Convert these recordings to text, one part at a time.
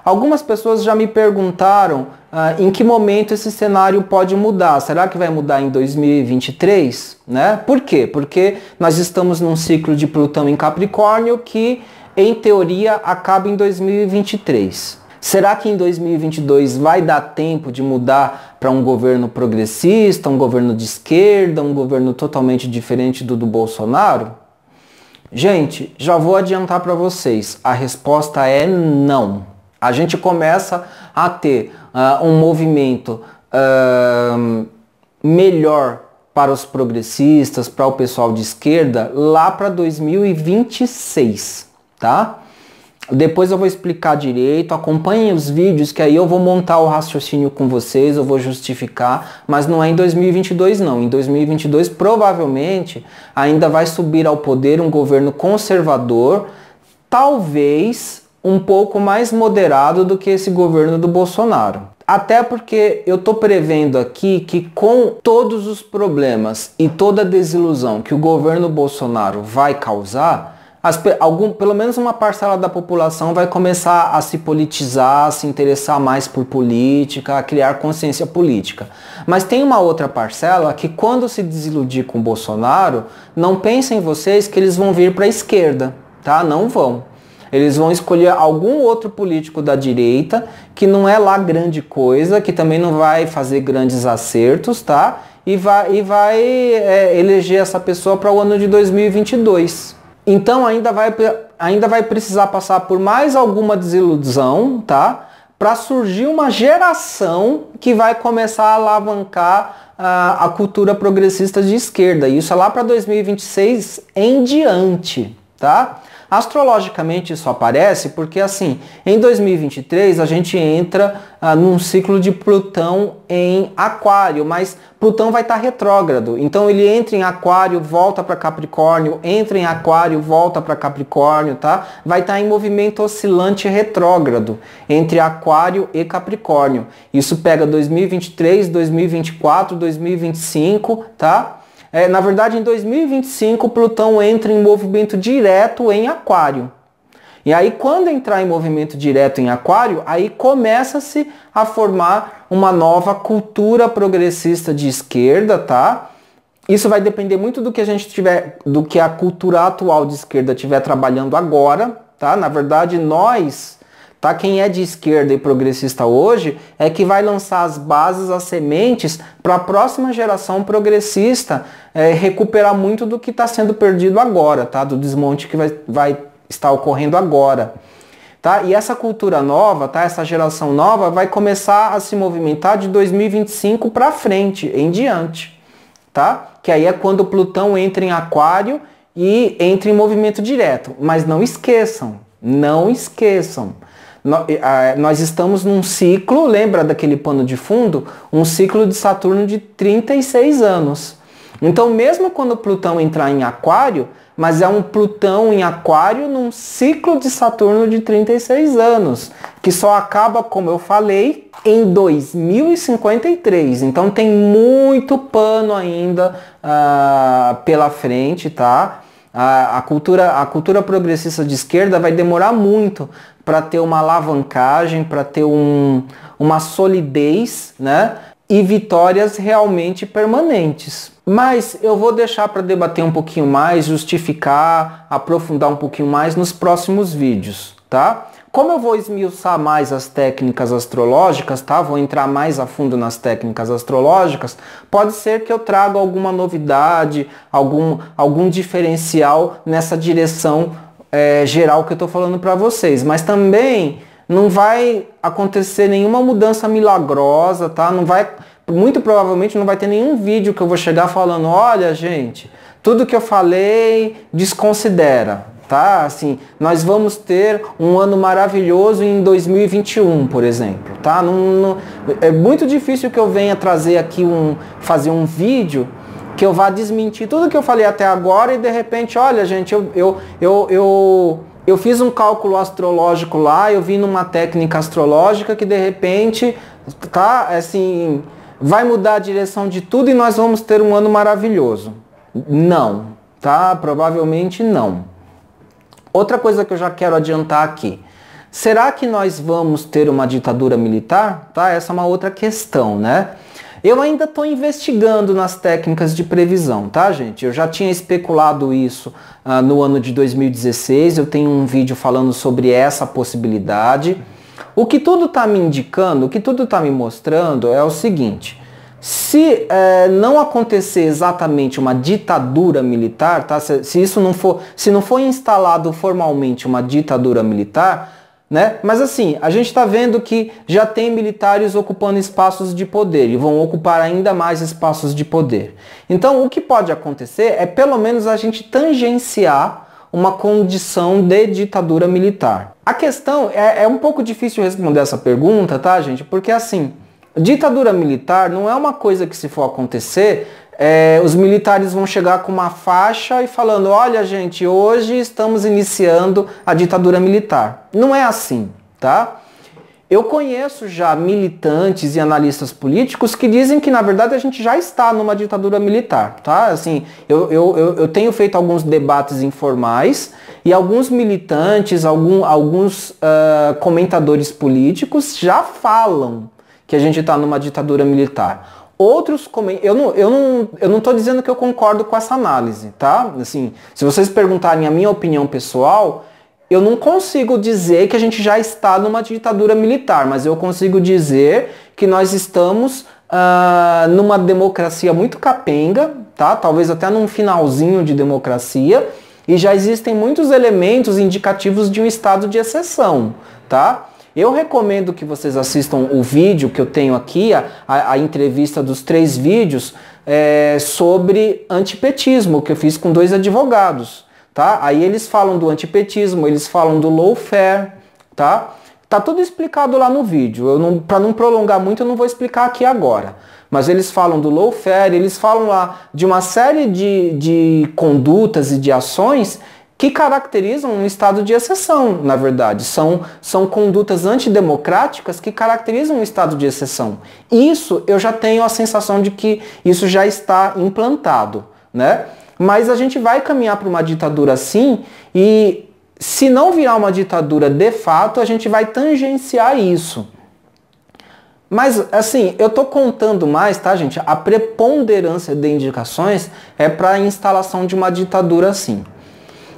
Algumas pessoas já me perguntaram em que momento esse cenário pode mudar. Será que vai mudar em 2023? Né? Por quê? Porque nós estamos num ciclo de Plutão em Capricórnio que, em teoria, acaba em 2023. Será que em 2022 vai dar tempo de mudar para um governo progressista, um governo de esquerda, um governo totalmente diferente do Bolsonaro? Gente, já vou adiantar para vocês, a resposta é não. A gente começa a ter um movimento melhor para os progressistas, para o pessoal de esquerda, lá para 2026, tá? Depois eu vou explicar direito, acompanhem os vídeos que aí eu vou montar o raciocínio com vocês, eu vou justificar, mas não é em 2022 não. Em 2022 provavelmente ainda vai subir ao poder um governo conservador, talvez um pouco mais moderado do que esse governo do Bolsonaro. Até porque eu tô prevendo aqui que com todos os problemas e toda a desilusão que o governo Bolsonaro vai causar, pelo menos uma parcela da população vai começar a se politizar, a se interessar mais por política, a criar consciência política. Mas tem uma outra parcela que, quando se desiludir com o Bolsonaro, não pensem vocês que eles vão vir para a esquerda, tá? Não vão. Eles vão escolher algum outro político da direita, que não é lá grande coisa, que também não vai fazer grandes acertos, tá? E vai eleger essa pessoa para o ano de 2022. Então ainda vai precisar passar por mais alguma desilusão, tá? Para surgir uma geração que vai começar a alavancar a cultura progressista de esquerda. E isso é lá para 2026 em diante, tá? Astrologicamente isso aparece porque, assim, em 2023 a gente entra num ciclo de Plutão em Aquário, mas Plutão vai estar retrógrado, então ele entra em Aquário, volta para Capricórnio, entra em Aquário, volta para Capricórnio, tá? Vai estar em movimento oscilante retrógrado entre Aquário e Capricórnio. Isso pega 2023, 2024, 2025, tá? Na verdade, em 2025, Plutão entra em movimento direto em Aquário. E aí, quando entrar em movimento direto em Aquário, aí começa-se a formar uma nova cultura progressista de esquerda, tá? Isso vai depender muito do que do que a cultura atual de esquerda estiver trabalhando agora, tá? Na verdade, nós, tá? Quem é de esquerda e progressista hoje é que vai lançar as bases, as sementes para a próxima geração progressista recuperar muito do que está sendo perdido agora, tá? Do desmonte que vai estar ocorrendo agora. Tá? E essa cultura nova, tá? Essa geração nova vai começar a se movimentar de 2025 para frente, em diante. Tá? Que aí é quando Plutão entra em Aquário e entra em movimento direto. Mas não esqueçam, nós estamos num ciclo, lembra daquele pano de fundo? Um ciclo de Saturno de 36 anos. Então, mesmo quando Plutão entrar em Aquário, mas é um Plutão em Aquário num ciclo de Saturno de 36 anos, que só acaba, como eu falei, em 2053. Então tem muito pano ainda pela frente, tá? A cultura progressista de esquerda vai demorar muito para ter uma alavancagem, para ter uma solidez, né? E vitórias realmente permanentes. Mas eu vou deixar para debater um pouquinho mais, justificar, aprofundar um pouquinho mais nos próximos vídeos, tá? Como eu vou esmiuçar mais as técnicas astrológicas, tá? Vou entrar mais a fundo nas técnicas astrológicas, pode ser que eu traga alguma novidade, algum diferencial nessa direção geral que eu estou falando para vocês. Mas também não vai acontecer nenhuma mudança milagrosa, tá? Muito provavelmente não vai ter nenhum vídeo que eu vou chegar falando, olha gente, tudo que eu falei desconsidera, tá? Assim, nós vamos ter um ano maravilhoso em 2021, por exemplo, tá? É muito difícil que eu venha trazer aqui fazer um vídeo que eu vá desmentir tudo que eu falei até agora e de repente, olha gente, eu fiz um cálculo astrológico lá, eu vi numa técnica astrológica que de repente, tá, assim, vai mudar a direção de tudo e nós vamos ter um ano maravilhoso. Não, tá? Provavelmente não. Outra coisa que eu já quero adiantar aqui. será que nós vamos ter uma ditadura militar? Tá? Essa é uma outra questão, né? Eu ainda estou investigando nas técnicas de previsão, tá, gente? Eu já tinha especulado isso no ano de 2016, eu tenho um vídeo falando sobre essa possibilidade. O que tudo está me indicando, o que tudo está me mostrando é o seguinte: se não acontecer exatamente uma ditadura militar, tá? Se isso não for, se não for instalado formalmente uma ditadura militar, né? Mas assim, a gente está vendo que já tem militares ocupando espaços de poder e vão ocupar ainda mais espaços de poder. Então, o que pode acontecer é pelo menos a gente tangenciar uma condição de ditadura militar. A questão é um pouco difícil responder essa pergunta, tá, gente? Porque assim, ditadura militar não é uma coisa que, se for acontecer, os militares vão chegar com uma faixa e falando: olha, gente, hoje estamos iniciando a ditadura militar. Não é assim, tá? Eu conheço já militantes e analistas políticos que dizem que, na verdade, a gente já está numa ditadura militar, tá? Assim, eu tenho feito alguns debates informais e alguns militantes, alguns comentadores políticos já falam que a gente está numa ditadura militar. Outros eu não estou dizendo que eu concordo com essa análise, tá? Assim, se vocês perguntarem a minha opinião pessoal, eu não consigo dizer que a gente já está numa ditadura militar, mas eu consigo dizer que nós estamos numa democracia muito capenga, tá? Talvez até num finalzinho de democracia, e já existem muitos elementos indicativos de um estado de exceção, tá? Eu recomendo que vocês assistam o vídeo que eu tenho aqui, a entrevista dos 3 vídeos sobre antipetismo, que eu fiz com 2 advogados, tá? Aí eles falam do antipetismo, eles falam do lawfare, tá? Tá tudo explicado lá no vídeo. Para não prolongar muito, eu não vou explicar aqui agora. Mas eles falam do lawfare, eles falam lá de uma série de condutas e de ações que caracterizam um estado de exceção, na verdade. São condutas antidemocráticas que caracterizam um estado de exceção. Isso, eu já tenho a sensação de que isso já está implantado, né? Mas a gente vai caminhar para uma ditadura sim, e se não virar uma ditadura de fato, a gente vai tangenciar isso. Mas, assim, eu estou contando mais, tá, gente? A preponderância de indicações é para a instalação de uma ditadura sim.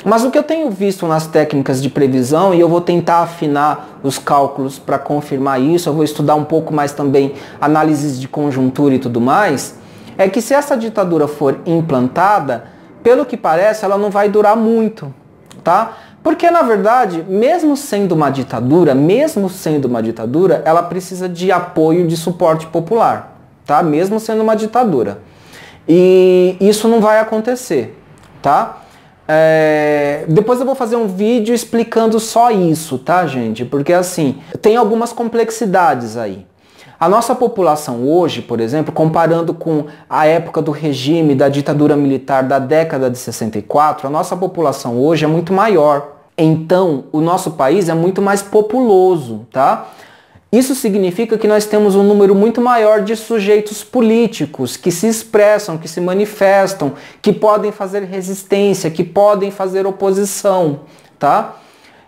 Mas o que eu tenho visto nas técnicas de previsão, e eu vou tentar afinar os cálculos para confirmar isso, eu vou estudar um pouco mais também análises de conjuntura e tudo mais, é que se essa ditadura for implantada, pelo que parece, ela não vai durar muito, tá? Porque, na verdade, mesmo sendo uma ditadura, ela precisa de apoio, de suporte popular, tá? Mesmo sendo uma ditadura. E isso não vai acontecer, tá? Depois eu vou fazer um vídeo explicando só isso, tá, gente? Porque assim, tem algumas complexidades aí. A nossa população hoje, por exemplo, comparando com a época do regime da ditadura militar da década de 64, a nossa população hoje é muito maior. Então, o nosso país é muito mais populoso, tá? Isso significa que nós temos um número muito maior de sujeitos políticos que se expressam, que se manifestam, que podem fazer resistência, que podem fazer oposição, tá?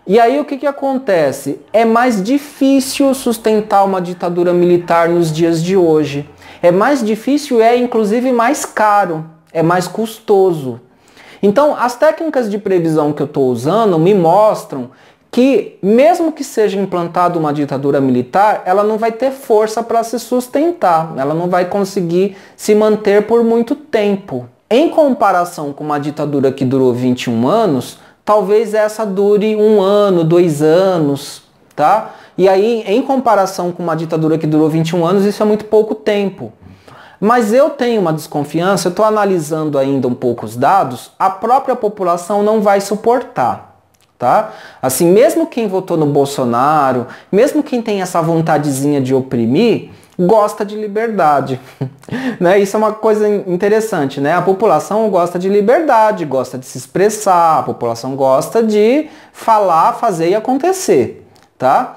E aí o que acontece? É mais difícil sustentar uma ditadura militar nos dias de hoje. É mais difícil, inclusive mais caro, é mais custoso. Então, as técnicas de previsão que eu estou usando me mostram que, mesmo que seja implantada uma ditadura militar, ela não vai ter força para se sustentar, ela não vai conseguir se manter por muito tempo. Em comparação com uma ditadura que durou 21 anos, talvez essa dure 1 ano, 2 anos, tá? E aí, em comparação com uma ditadura que durou 21 anos, isso é muito pouco tempo. Mas eu tenho uma desconfiança, eu estou analisando ainda um pouco os dados, a própria população não vai suportar. Tá? Assim, mesmo quem votou no Bolsonaro, mesmo quem tem essa vontadezinha de oprimir, gosta de liberdade. Né? Isso é uma coisa interessante, né? A população gosta de liberdade, gosta de se expressar, a população gosta de falar, fazer e acontecer. Tá?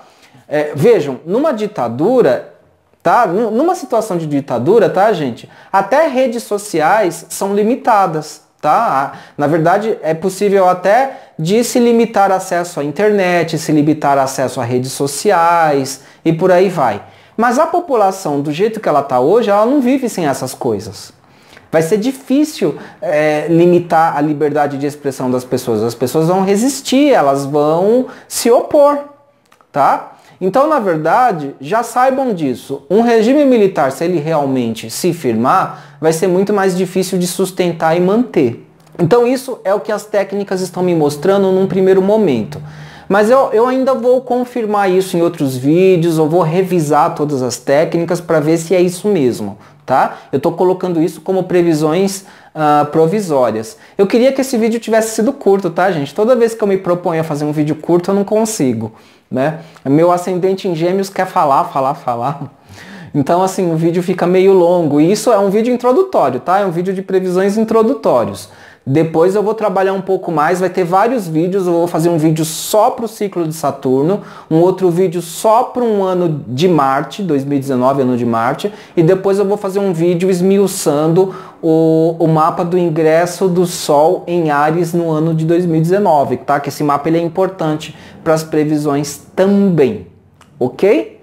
Vejam, numa ditadura, tá? Numa situação de ditadura, tá, gente? Até redes sociais são limitadas. tá? Na verdade, é possível até de se limitar acesso à internet, se limitar acesso a redes sociais e por aí vai. Mas a população, do jeito que ela está hoje, ela não vive sem essas coisas. Vai ser difícil limitar a liberdade de expressão das pessoas. As pessoas vão resistir, elas vão se opor, tá? Então, na verdade, já saibam disso. Um regime militar, se ele realmente se firmar, vai ser muito mais difícil de sustentar e manter. Então, isso é o que as técnicas estão me mostrando num primeiro momento. Mas eu ainda vou confirmar isso em outros vídeos, eu vou revisar todas as técnicas para ver se é isso mesmo, tá? Eu estou colocando isso como previsões provisórias. Eu queria que esse vídeo tivesse sido curto, tá, gente? Toda vez que eu me proponho a fazer um vídeo curto, eu não consigo, né? Meu ascendente em Gêmeos quer falar. Então, assim, o vídeo fica meio longo. E isso é um vídeo introdutório, tá? É um vídeo de previsões introdutórios. Depois eu vou trabalhar um pouco mais, vai ter vários vídeos, eu vou fazer um vídeo só para o ciclo de Saturno, um outro vídeo só para um ano de Marte, 2019, ano de Marte, e depois eu vou fazer um vídeo esmiuçando o mapa do ingresso do Sol em Áries no ano de 2019, tá? Que esse mapa ele é importante para as previsões também, ok?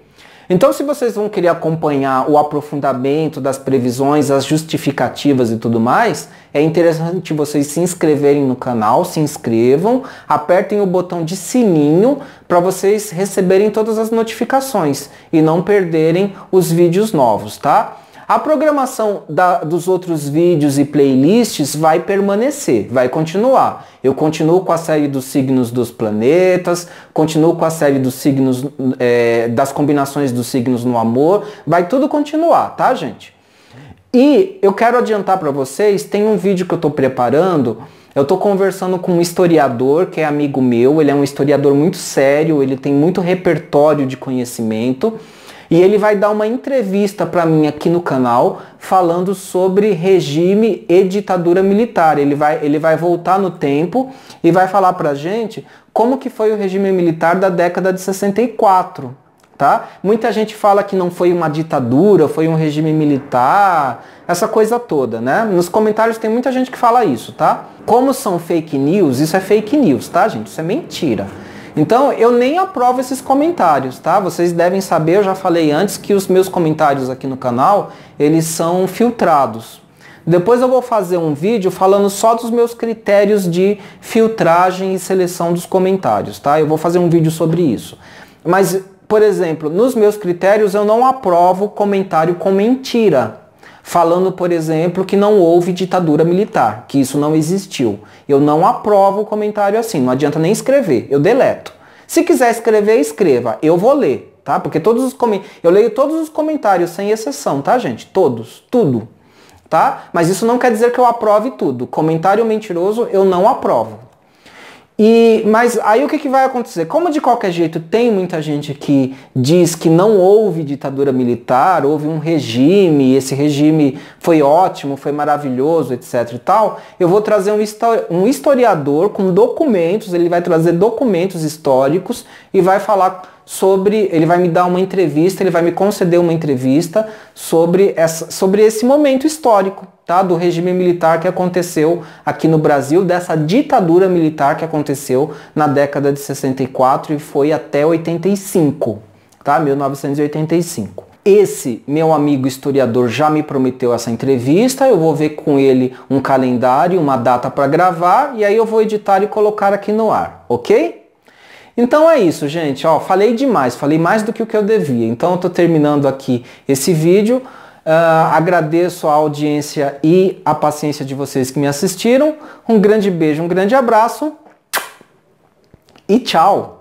Então, se vocês vão querer acompanhar o aprofundamento das previsões, as justificativas e tudo mais, é interessante vocês se inscreverem no canal, se inscrevam, apertem o botão de sininho para vocês receberem todas as notificações e não perderem os vídeos novos, tá? A programação dos outros vídeos e playlists vai permanecer, vai continuar. Eu continuo com a série dos signos dos planetas, continuo com a série dos signos, das combinações dos signos no amor, vai tudo continuar, tá, gente? E eu quero adiantar para vocês, tem um vídeo que eu estou preparando, eu estou conversando com um historiador que é amigo meu, ele é um historiador muito sério, ele tem muito repertório de conhecimento, e ele vai dar uma entrevista para mim aqui no canal falando sobre regime e ditadura militar. Ele vai voltar no tempo e vai falar pra gente como que foi o regime militar da década de 64. Tá? Muita gente fala que não foi uma ditadura, foi um regime militar, essa coisa toda, né? Nos comentários tem muita gente que fala isso, tá? Como são fake news, isso é fake news, tá, gente? Isso é mentira. Então, eu nem aprovo esses comentários, tá? Vocês devem saber, eu já falei antes, que os meus comentários aqui no canal, eles são filtrados. Depois eu vou fazer um vídeo falando só dos meus critérios de filtragem e seleção dos comentários, tá? Eu vou fazer um vídeo sobre isso. Mas, por exemplo, nos meus critérios eu não aprovo comentário com mentira. Falando, por exemplo, que não houve ditadura militar, que isso não existiu. Eu não aprovo o comentário assim, não adianta nem escrever, eu deleto. Se quiser escrever, escreva, eu vou ler, tá? Porque eu leio todos os comentários, sem exceção, tá, gente? Todos, tudo, tá? Mas isso não quer dizer que eu aprove tudo. Comentário mentiroso, eu não aprovo. Mas aí o que vai acontecer? Como de qualquer jeito tem muita gente que diz que não houve ditadura militar, houve um regime, esse regime foi ótimo, foi maravilhoso, etc e tal, eu vou trazer um historiador com documentos, ele vai trazer documentos históricos e vai falar ele vai me dar uma entrevista, ele vai me conceder uma entrevista sobre esse momento histórico, tá? Do regime militar que aconteceu aqui no Brasil, dessa ditadura militar que aconteceu na década de 64 e foi até 85, tá? 1985. Esse meu amigo historiador já me prometeu essa entrevista, eu vou ver com ele um calendário, uma data para gravar e aí eu vou editar e colocar aqui no ar, ok? Então é isso, gente. Ó, falei demais, falei mais do que o que eu devia. Então eu tô terminando aqui esse vídeo. Agradeço a audiência e a paciência de vocês que me assistiram. Um grande beijo, um grande abraço e tchau!